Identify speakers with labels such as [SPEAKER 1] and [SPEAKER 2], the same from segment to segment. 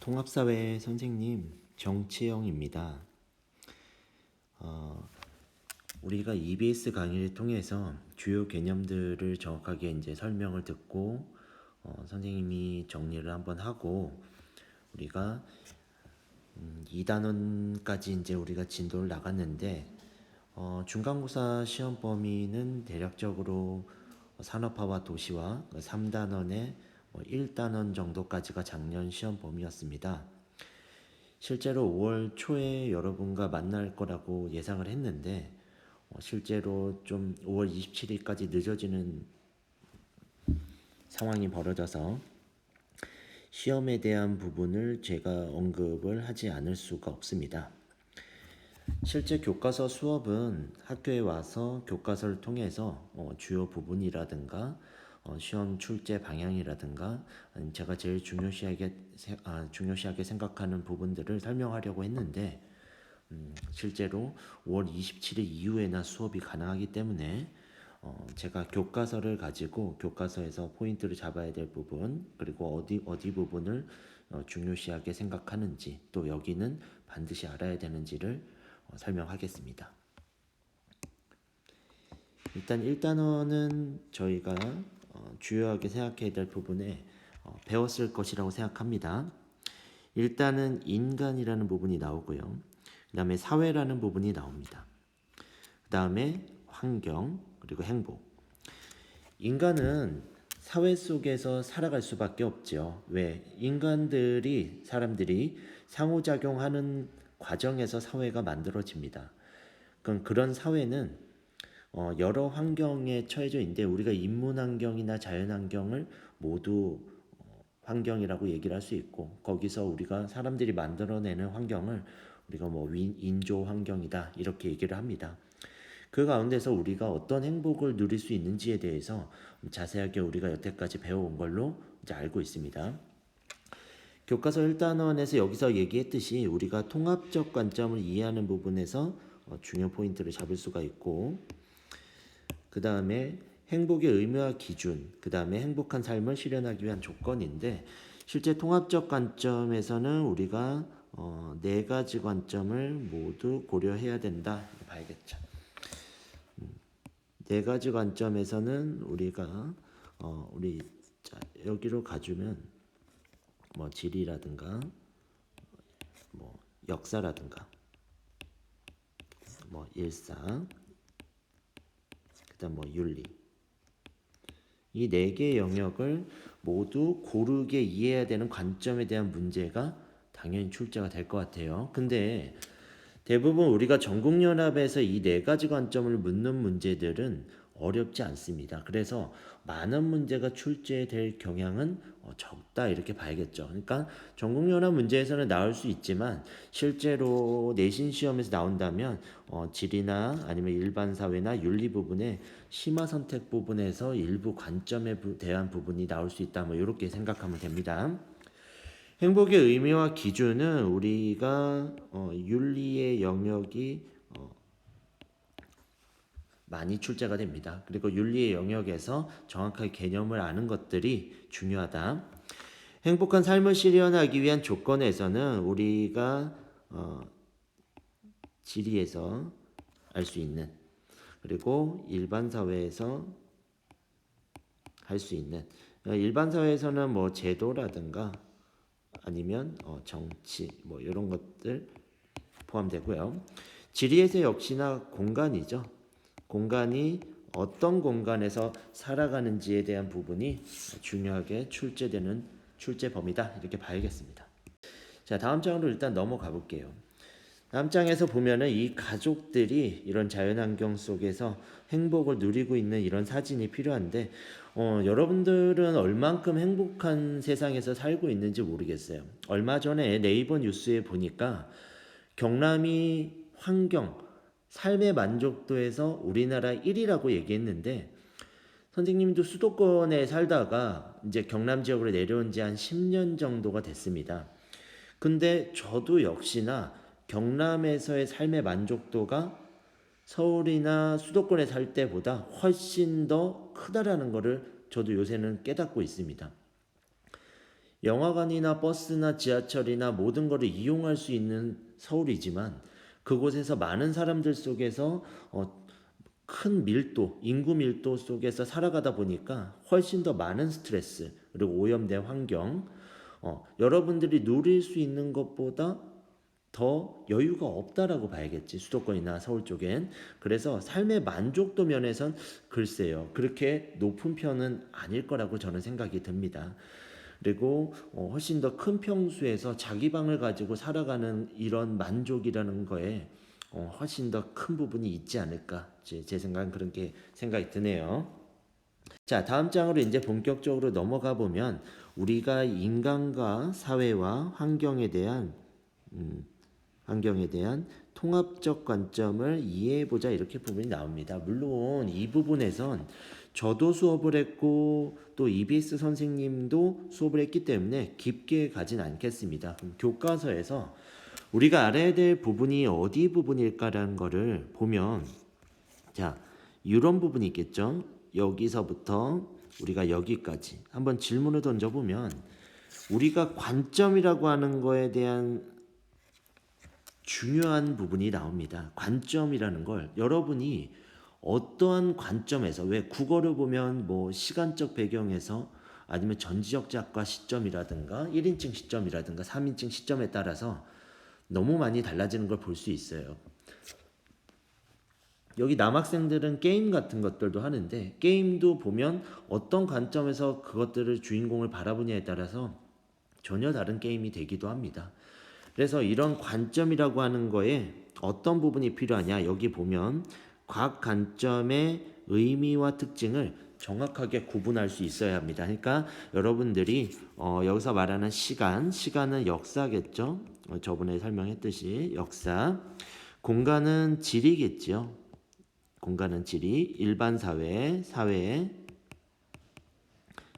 [SPEAKER 1] 통합사회 선생님 정치영입니다. 우리가 EBS 강의를 통해서 주요 개념들을 정확하게 이제 설명을 듣고 선생님이 정리를 한번 하고 우리가 2단원까지 이제 우리가 진도를 나갔는데 중간고사 시험 범위는 대략적으로 산업화와 도시화 3단원의 1단원 정도까지가 작년 시험 범위였습니다. 실제로 5월 초에 여러분과 만날 거라고 예상을 했는데 실제로 좀 5월 27일까지 늦어지는 상황이 벌어져서 시험에 대한 부분을 제가 언급을 하지 않을 수가 없습니다. 실제 교과서 수업은 학교에 와서 교과서를 통해서 주요 부분이라든가 시험 출제 방향이라든가 제가 제일 중요시하게 생각하는 부분들을 설명하려고 했는데 실제로 5월 27일 이후에나 수업이 가능하기 때문에 제가 교과서를 가지고 교과서에서 포인트를 잡아야 될 부분 그리고 어디 부분을 중요시하게 생각하는지 또 여기는 반드시 알아야 되는지를 설명하겠습니다. 일단 1단원은 저희가 주요하게 생각해야 될 부분에 배웠을 것이라고 생각합니다. 일단은 인간이라는 부분이 나오고요. 그 다음에 사회라는 부분이 나옵니다. 그 다음에 환경 그리고 행복. 인간은 사회 속에서 살아갈 수밖에 없죠. 왜? 사람들이 상호작용하는 과정에서 사회가 만들어집니다. 그런 사회는 여러 환경에 처해져 있는데 우리가 인문 환경이나 자연 환경을 모두 환경이라고 얘기를 할 수 있고 거기서 우리가 사람들이 만들어내는 환경을 우리가 인조 환경이다 이렇게 얘기를 합니다. 그 가운데서 우리가 어떤 행복을 누릴 수 있는지에 대해서 자세하게 우리가 여태까지 배워온 걸로 이제 알고 있습니다. 교과서 1단원에서 여기서 얘기했듯이 우리가 통합적 관점을 이해하는 부분에서 중요 포인트를 잡을 수가 있고 그 다음에 행복의 의미와 기준, 그 다음에 행복한 삶을 실현하기 위한 조건인데 실제 통합적 관점에서는 우리가 네 가지 관점을 모두 고려해야 된다. 봐야겠죠. 네 가지 관점에서는 우리가 여기로 가주면 지리라든가 역사라든가 일상 그다음 윤리 이 네 개의 영역을 모두 고르게 이해해야 되는 관점에 대한 문제가 당연히 출제가 될 것 같아요. 근데 대부분 우리가 전국연합에서 이 네 가지 관점을 묻는 문제들은 어렵지 않습니다. 그래서 많은 문제가 출제될 경향은 적다 이렇게 봐야겠죠. 그러니까 전국연합 문제에서는 나올 수 있지만 실제로 내신 시험에서 나온다면 지리나 아니면 일반사회나 윤리 부분에 심화 선택 부분에서 일부 관점에 대한 부분이 나올 수 있다. 이렇게 생각하면 됩니다. 행복의 의미와 기준은 우리가 윤리의 영역이 많이 출제가 됩니다. 그리고 윤리의 영역에서 정확하게 개념을 아는 것들이 중요하다. 행복한 삶을 실현하기 위한 조건에서는 우리가 지리에서 알 수 있는 그리고 일반 사회에서 할 수 있는 일반 사회에서는 제도라든가 아니면 정치 이런 것들 포함되고요. 지리에서 역시나 공간이죠. 공간이 어떤 공간에서 살아가는지에 대한 부분이 중요하게 출제되는 출제 범위다 이렇게 봐야겠습니다. 자, 다음 장으로 일단 넘어가 볼게요. 다음 장에서 보면은 이 가족들이 이런 자연환경 속에서 행복을 누리고 있는 이런 사진이 필요한데 여러분들은 얼만큼 행복한 세상에서 살고 있는지 모르겠어요. 얼마 전에 네이버 뉴스에 보니까 경남이 환경, 삶의 만족도에서 우리나라 1위라고 얘기했는데 선생님도 수도권에 살다가 이제 경남 지역으로 내려온 지 한 10년 정도가 됐습니다. 근데 저도 역시나 경남에서의 삶의 만족도가 서울이나 수도권에 살 때보다 훨씬 더 크다라는 것을 저도 요새는 깨닫고 있습니다. 영화관이나 버스나 지하철이나 모든 것을 이용할 수 있는 서울이지만 그곳에서 많은 사람들 속에서 큰 밀도, 인구 밀도 속에서 살아가다 보니까 훨씬 더 많은 스트레스 그리고 오염된 환경, 여러분들이 누릴 수 있는 것보다 더 여유가 없다라고 봐야겠지, 수도권이나 서울 쪽엔. 그래서 삶의 만족도 면에선 글쎄요, 그렇게 높은 편은 아닐 거라고 저는 생각이 듭니다. 그리고 훨씬 더 큰 평수에서 자기 방을 가지고 살아가는 이런 만족이라는 거에 훨씬 더 큰 부분이 있지 않을까, 제 생각은 그렇게 생각이 드네요. 자, 다음 장으로 이제 본격적으로 넘어가 보면 우리가 인간과 사회와 환경에 대한 통합적 관점을 이해해보자, 이렇게 부분이 나옵니다. 물론 이 부분에선 저도 수업을 했고 또 EBS 선생님도 수업을 했기 때문에 깊게 가진 않겠습니다. 그럼 교과서에서 우리가 알아야 될 부분이 어디 부분일까라는 거를 보면, 자, 이런 부분이 있겠죠. 여기서부터 우리가 여기까지 한번 질문을 던져보면 우리가 관점이라고 하는 거에 대한 중요한 부분이 나옵니다. 관점이라는 걸 여러분이 어떠한 관점에서, 왜 국어를 보면 뭐 시간적 배경에서 아니면 전지적 작가 시점이라든가 1인칭 시점이라든가 3인칭 시점에 따라서 너무 많이 달라지는 걸 볼 수 있어요. 여기 남학생들은 게임 같은 것들도 하는데 게임도 보면 어떤 관점에서 그것들을 주인공을 바라보냐에 따라서 전혀 다른 게임이 되기도 합니다. 그래서 이런 관점이라고 하는 거에 어떤 부분이 필요하냐, 여기 보면 각 관점의 의미와 특징을 정확하게 구분할 수 있어야 합니다. 그러니까 여러분들이 여기서 말하는 시간은 역사겠죠. 저번에 설명했듯이 역사, 공간은 지리겠죠. 공간은 지리, 일반 사회,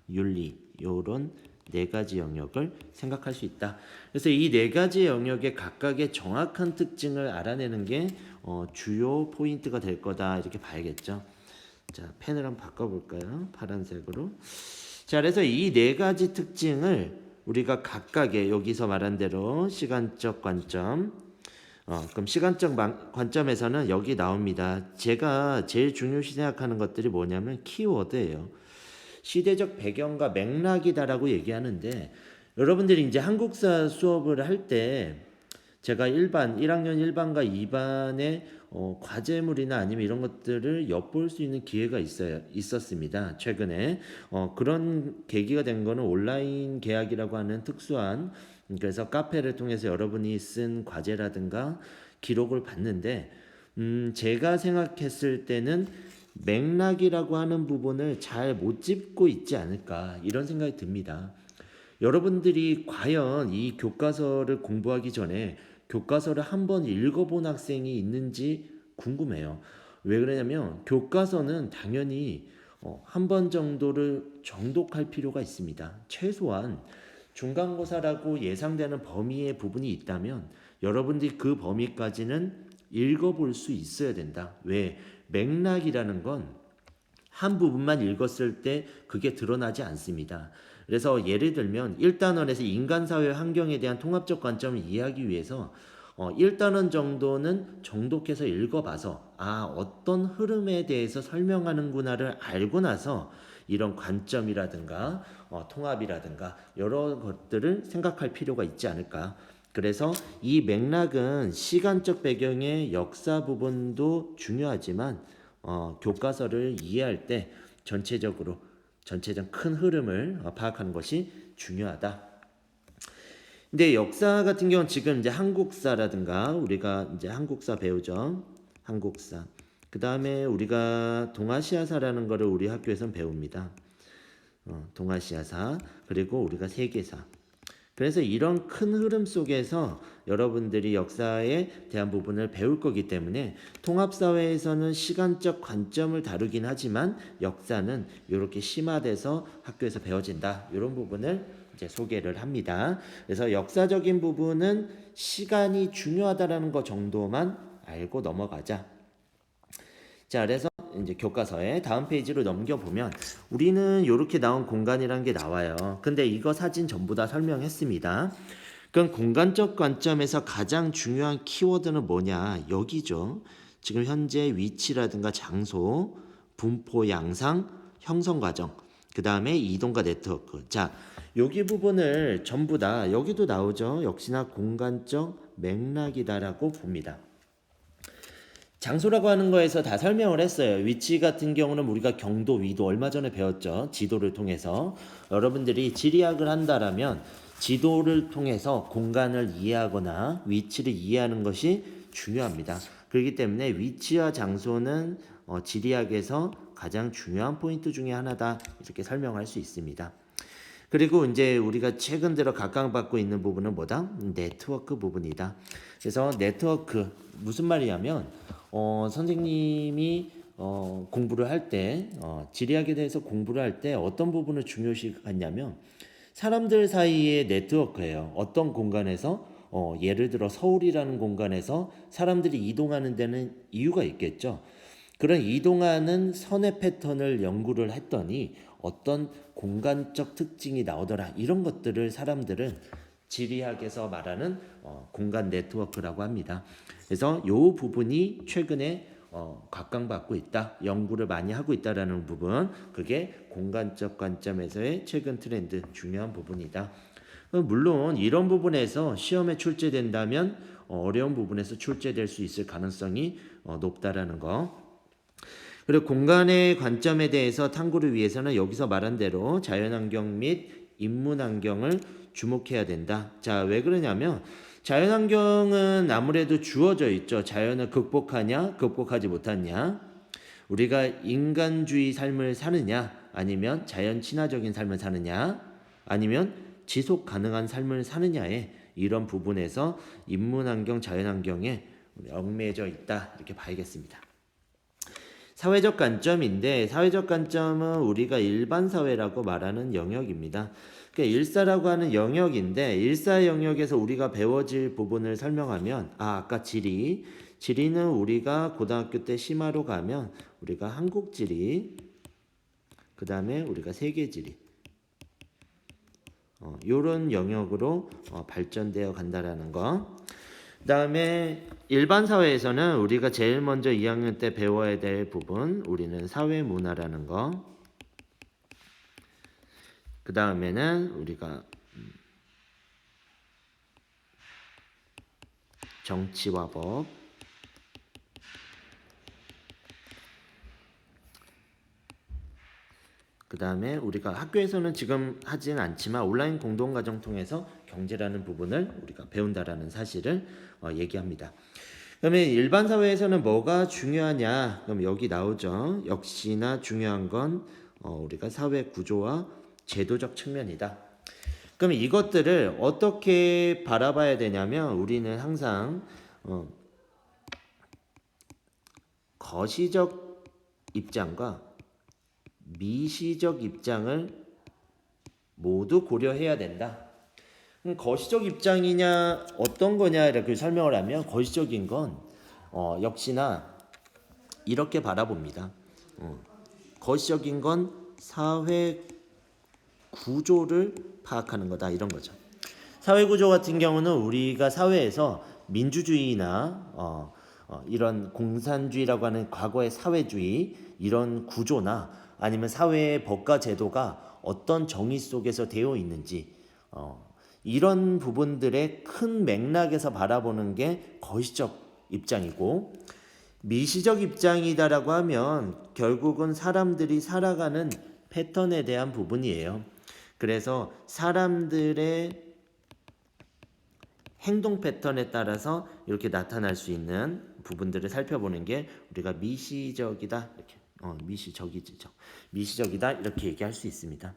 [SPEAKER 1] 윤리, 요런 네 가지 영역을 생각할 수 있다. 그래서 이 네 가지 영역의 각각의 정확한 특징을 알아내는 게 주요 포인트가 될 거다, 이렇게 봐야겠죠. 자, 펜을 한번 바꿔볼까요? 파란색으로. 자, 그래서 이 네 가지 특징을 우리가 각각의, 여기서 말한 대로 시간적 관점, 그럼 시간적 관점에서는 여기 나옵니다. 제가 제일 중요시 생각하는 것들이 뭐냐면 키워드예요. 시대적 배경과 맥락이다라고 얘기하는데, 여러분들이 이제 한국사 수업을 할 때 제가 1학년 1반과 2반의 과제물이나 아니면 이런 것들을 엿볼 수 있는 기회가 있었습니다. 최근에 그런 계기가 된 거는 온라인 계약이라고 하는 특수한, 그래서 카페를 통해서 여러분이 쓴 과제라든가 기록을 봤는데, 제가 생각했을 때는 맥락이라고 하는 부분을 잘 못 짚고 있지 않을까, 이런 생각이 듭니다. 여러분들이 과연 이 교과서를 공부하기 전에 교과서를 한번 읽어본 학생이 있는지 궁금해요. 왜 그러냐면 교과서는 당연히 한 번 정도를 정독할 필요가 있습니다. 최소한 중간고사라고 예상되는 범위의 부분이 있다면 여러분들이 그 범위까지는 읽어볼 수 있어야 된다. 왜? 맥락이라는 건 한 부분만 읽었을 때 그게 드러나지 않습니다. 그래서 예를 들면 1단원에서 인간사회 환경에 대한 통합적 관점을 이해하기 위해서 1단원 정도는 정독해서 읽어봐서 어떤 흐름에 대해서 설명하는구나를 알고 나서 이런 관점이라든가 통합이라든가 여러 것들을 생각할 필요가 있지 않을까. 그래서 이 맥락은 시간적 배경의 역사 부분도 중요하지만 교과서를 이해할 때 전체적 큰 흐름을 파악하는 것이 중요하다. 근데 역사 같은 경우는 지금 이제 한국사라든가 우리가 이제 한국사 배우죠. 한국사. 그 다음에 우리가 동아시아사라는 거를 우리 학교에서는 배웁니다. 동아시아사, 그리고 우리가 세계사. 그래서 이런 큰 흐름 속에서 여러분들이 역사에 대한 부분을 배울 거기 때문에 통합사회에서는 시간적 관점을 다루긴 하지만 역사는 이렇게 심화돼서 학교에서 배워진다, 이런 부분을 이제 소개를 합니다. 그래서 역사적인 부분은 시간이 중요하다라는 것 정도만 알고 넘어가자. 자, 그래서 이제 교과서에 다음 페이지로 넘겨보면 우리는 이렇게 나온 공간이란 게 나와요. 근데 이거 사진 전부 다 설명했습니다. 그럼 공간적 관점에서 가장 중요한 키워드는 뭐냐? 여기죠. 지금 현재 위치라든가 장소, 분포 양상, 형성 과정, 그 다음에 이동과 네트워크. 자, 여기 부분을 전부 다 여기도 나오죠. 역시나 공간적 맥락이다라고 봅니다. 장소라고 하는 거에서 다 설명을 했어요. 위치 같은 경우는 우리가 경도, 위도 얼마 전에 배웠죠. 지도를 통해서. 여러분들이 지리학을 한다라면 지도를 통해서 공간을 이해하거나 위치를 이해하는 것이 중요합니다. 그렇기 때문에 위치와 장소는 지리학에서 가장 중요한 포인트 중에 하나다. 이렇게 설명할 수 있습니다. 그리고 이제 우리가 최근 들어 각광받고 있는 부분은 뭐다? 네트워크 부분이다. 그래서 네트워크 무슨 말이냐면 선생님이 공부를 할 때 지리학에 대해서 공부를 할 때 어떤 부분을 중요시 하냐면 사람들 사이의 네트워크예요. 어떤 공간에서 예를 들어 서울이라는 공간에서 사람들이 이동하는 데는 이유가 있겠죠. 그런 이동하는 선의 패턴을 연구를 했더니 어떤 공간적 특징이 나오더라. 이런 것들을 사람들은 지리학에서 말하는 공간 네트워크라고 합니다. 그래서 이 부분이 최근에 각광받고 있다. 연구를 많이 하고 있다라는 부분. 그게 공간적 관점에서의 최근 트렌드 중요한 부분이다. 물론 이런 부분에서 시험에 출제된다면 어려운 부분에서 출제될 수 있을 가능성이 높다라는 거. 그리고 공간의 관점에 대해서 탐구를 위해서는 여기서 말한 대로 자연환경 및 인문환경을 주목해야 된다. 자, 왜 그러냐면 자연환경은 아무래도 주어져 있죠. 자연을 극복하냐, 극복하지 못하냐. 우리가 인간주의 삶을 사느냐, 아니면 자연 친화적인 삶을 사느냐, 아니면 지속 가능한 삶을 사느냐에 이런 부분에서 인문환경, 자연환경에 얽매여져 있다. 이렇게 봐야겠습니다. 사회적 관점인데 사회적 관점은 우리가 일반 사회라고 말하는 영역입니다. 그러니까 일사라고 하는 영역인데 일사 영역에서 우리가 배워질 부분을 설명하면 아까 지리는 우리가 고등학교 때 심화로 가면 우리가 한국지리 그 다음에 우리가 세계지리 요런 영역으로 발전되어 간다라는 거. 그 다음에 일반 사회에서는 우리가 제일 먼저 2학년 때 배워야 될 부분 우리는 사회문화라는 거. 그 다음에는 우리가 정치와 법. 그 다음에 우리가 학교에서는 지금 하지는 않지만 온라인 공동과정 통해서 경제라는 부분을 우리가 배운다라는 사실을 얘기합니다. 그러면 일반 사회에서는 뭐가 중요하냐? 그럼 여기 나오죠. 역시나 중요한 건 우리가 사회 구조와 제도적 측면이다. 그럼 이것들을 어떻게 바라봐야 되냐면 우리는 항상 거시적 입장과 미시적 입장을 모두 고려해야 된다. 거시적 입장이냐 어떤 거냐 이렇게 설명을 하면 거시적인 건 역시나 이렇게 바라봅니다. 거시적인 건 사회 구조를 파악하는 거다 이런 거죠. 사회 구조 같은 경우는 우리가 사회에서 민주주의나 이런 공산주의라고 하는 과거의 사회주의 이런 구조나 아니면 사회의 법과 제도가 어떤 정의 속에서 되어 있는지 이런 부분들의 큰 맥락에서 바라보는 게 거시적 입장이고 미시적 입장이다라고 하면 결국은 사람들이 살아가는 패턴에 대한 부분이에요. 그래서 사람들의 행동 패턴에 따라서 이렇게 나타날 수 있는 부분들을 살펴보는 게 우리가 미시적이다 이렇게 미시적이다 이렇게 얘기할 수 있습니다.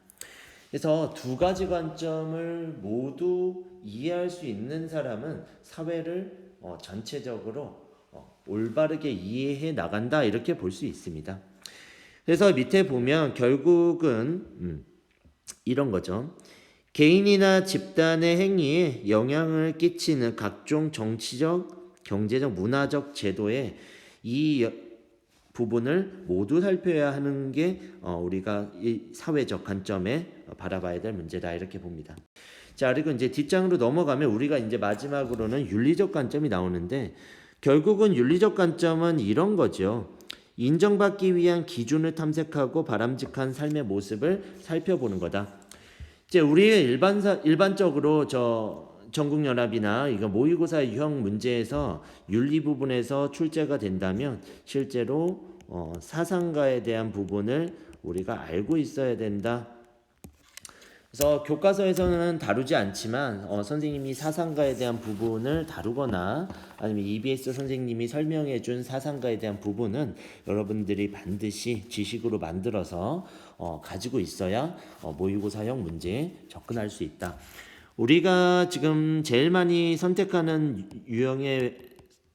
[SPEAKER 1] 그래서 두 가지 관점을 모두 이해할 수 있는 사람은 사회를 전체적으로 올바르게 이해해 나간다 이렇게 볼 수 있습니다. 그래서 밑에 보면 결국은 이런 거죠. 개인이나 집단의 행위에 영향을 끼치는 각종 정치적, 경제적, 문화적 제도에 이 부분을 모두 살펴야 하는 게 우리가 이 사회적 관점에 바라봐야 될 문제다 이렇게 봅니다. 자, 그리고 이제 뒷장으로 넘어가면 우리가 이제 마지막으로는 윤리적 관점이 나오는데 결국은 윤리적 관점은 이런 거죠. 인정받기 위한 기준을 탐색하고 바람직한 삶의 모습을 살펴보는 거다. 이제 우리 일반적으로 전국연합이나 이거 모의고사 유형 문제에서 윤리 부분에서 출제가 된다면 실제로 사상가에 대한 부분을 우리가 알고 있어야 된다. 그래서 교과서에서는 다루지 않지만 선생님이 사상가에 대한 부분을 다루거나 아니면 EBS 선생님이 설명해 준 사상가에 대한 부분은 여러분들이 반드시 지식으로 만들어서 가지고 있어야 모의고사형 문제에 접근할 수 있다. 우리가 지금 제일 많이 선택하는 유형의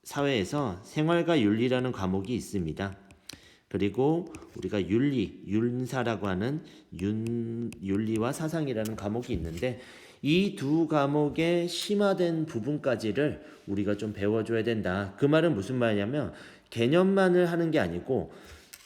[SPEAKER 1] 사회에서 생활과 윤리라는 과목이 있습니다. 그리고 우리가 윤사라고 하는 윤리와 사상이라는 과목이 있는데 이 두 과목의 심화된 부분까지를 우리가 좀 배워줘야 된다. 그 말은 무슨 말이냐면 개념만을 하는 게 아니고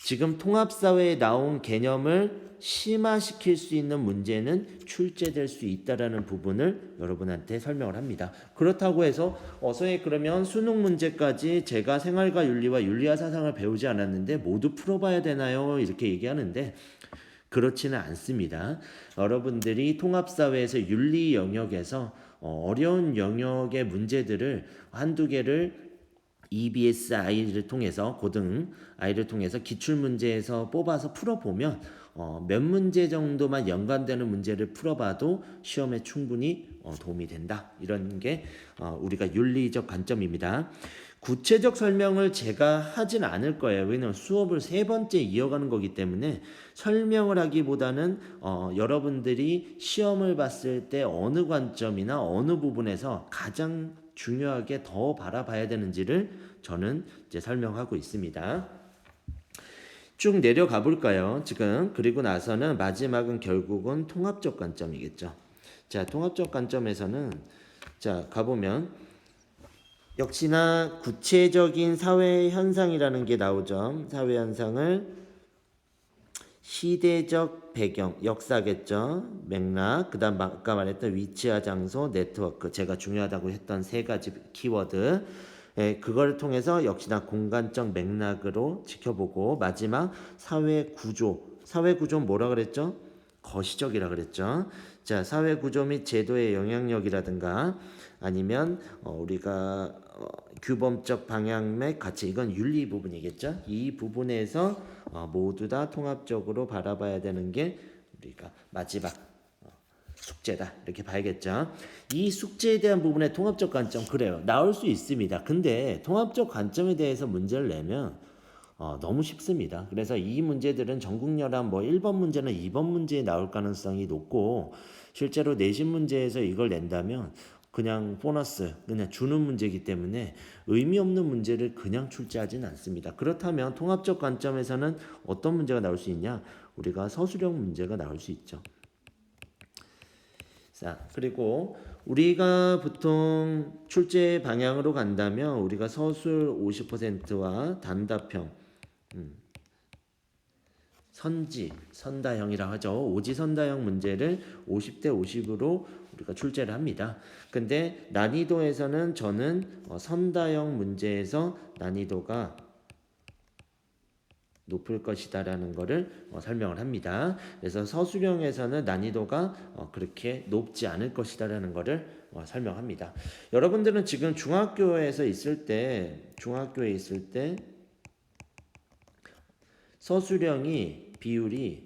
[SPEAKER 1] 지금 통합사회에 나온 개념을 심화시킬 수 있는 문제는 출제될 수 있다라는 부분을 여러분한테 설명을 합니다. 그렇다고 해서 선생님 그러면 수능 문제까지 제가 생활과 윤리와 윤리와 사상을 배우지 않았는데 모두 풀어봐야 되나요? 이렇게 얘기하는데 그렇지는 않습니다. 여러분들이 통합사회에서 윤리 영역에서 어려운 영역의 문제들을 한두 개를 EBS I를 통해서 고등 I를 통해서 기출문제에서 뽑아서 풀어보면 몇 문제 정도만 연관되는 문제를 풀어봐도 시험에 충분히 도움이 된다. 이런 게 우리가 윤리적 관점입니다. 구체적 설명을 제가 하진 않을 거예요. 왜냐하면 수업을 3번째 이어가는 거기 때문에 설명을 하기보다는 여러분들이 시험을 봤을 때 어느 관점이나 어느 부분에서 가장 중요하게 더 바라봐야 되는지를 저는 이제 설명하고 있습니다. 쭉 내려가 볼까요? 지금 그리고 나서는 마지막은 결국은 통합적 관점이겠죠. 자, 통합적 관점에서는 자 가보면 역시나 구체적인 사회 현상이라는 게 나오죠. 사회 현상을 시대적 배경, 역사겠죠. 맥락, 그 다음 아까 말했던 위치와 장소, 네트워크, 제가 중요하다고 했던 3가지 키워드, 그걸 통해서 역시나 공간적 맥락으로 지켜보고 마지막 사회 구조는 뭐라 그랬죠? 거시적이라 그랬죠. 자, 사회 구조 및 제도의 영향력이라든가 아니면 우리가 규범적 방향 및 가치, 이건 윤리 부분이겠죠. 이 부분에서 모두 다 통합적으로 바라봐야 되는 게 우리가 마지막 숙제다 이렇게 봐야겠죠. 이 숙제에 대한 부분의 통합적 관점 그래요. 나올 수 있습니다. 근데 통합적 관점에 대해서 문제를 내면 너무 쉽습니다. 그래서 이 문제들은 전국연합 1번 문제는 2번 문제에 나올 가능성이 높고 실제로 내신 문제에서 이걸 낸다면 그냥 보너스, 그냥 주는 문제이기 때문에 의미 없는 문제를 그냥 출제하진 않습니다. 그렇다면 통합적 관점에서는 어떤 문제가 나올 수 있냐? 우리가 서술형 문제가 나올 수 있죠. 자, 그리고 우리가 보통 출제 방향으로 간다면 우리가 서술 50%와 단답형, 선다형이라고 하죠. 오지선다형 문제를 50대 50으로 우리가 출제를 합니다. 근데 난이도에서는 저는 선다형 문제에서 난이도가 높을 것이다라는 것을 설명을 합니다. 그래서 서술형에서는 난이도가 그렇게 높지 않을 것이다라는 것을 설명합니다. 여러분들은 지금 중학교에 있을 때 서술형이 비율이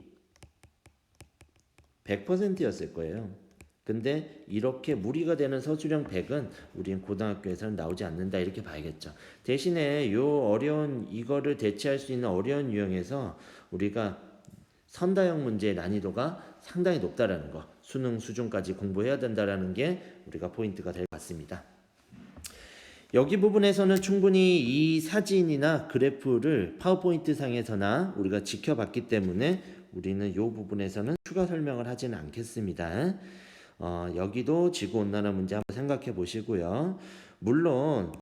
[SPEAKER 1] 100%였을 거예요. 근데 이렇게 무리가 되는 서술형 100은 우리는 고등학교에서는 나오지 않는다 이렇게 봐야겠죠. 대신에 이거를 대체할 수 있는 어려운 유형에서 우리가 선다형 문제의 난이도가 상당히 높다라는 거, 수능 수준까지 공부해야 된다라는 게 우리가 포인트가 될 것 같습니다. 여기 부분에서는 충분히 이 사진이나 그래프를 파워포인트 상에서나 우리가 지켜봤기 때문에 우리는 이 부분에서는 추가 설명을 하지는 않겠습니다. 여기도 지구온난화 문제 한번 생각해 보시고요. 물론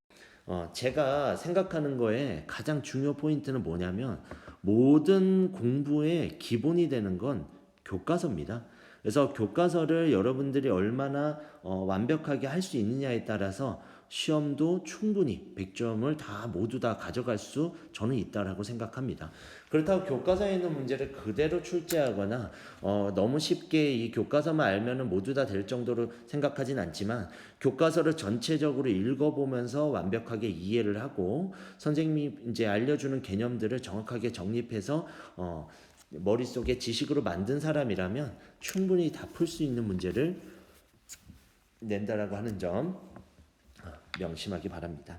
[SPEAKER 1] 제가 생각하는 거에 가장 중요 포인트는 뭐냐면 모든 공부의 기본이 되는 건 교과서입니다. 그래서 교과서를 여러분들이 얼마나 완벽하게 할 수 있느냐에 따라서 시험도 충분히 100점을 다 모두 다 가져갈 수 저는 있다라고 생각합니다. 그렇다고 교과서에 있는 문제를 그대로 출제하거나 너무 쉽게 이 교과서만 알면은 모두 다 될 정도로 생각하진 않지만 교과서를 전체적으로 읽어보면서 완벽하게 이해를 하고 선생님이 이제 알려주는 개념들을 정확하게 정립해서 머릿속에 지식으로 만든 사람이라면 충분히 다 풀 수 있는 문제를 낸다라고 하는 점 명심하기 바랍니다.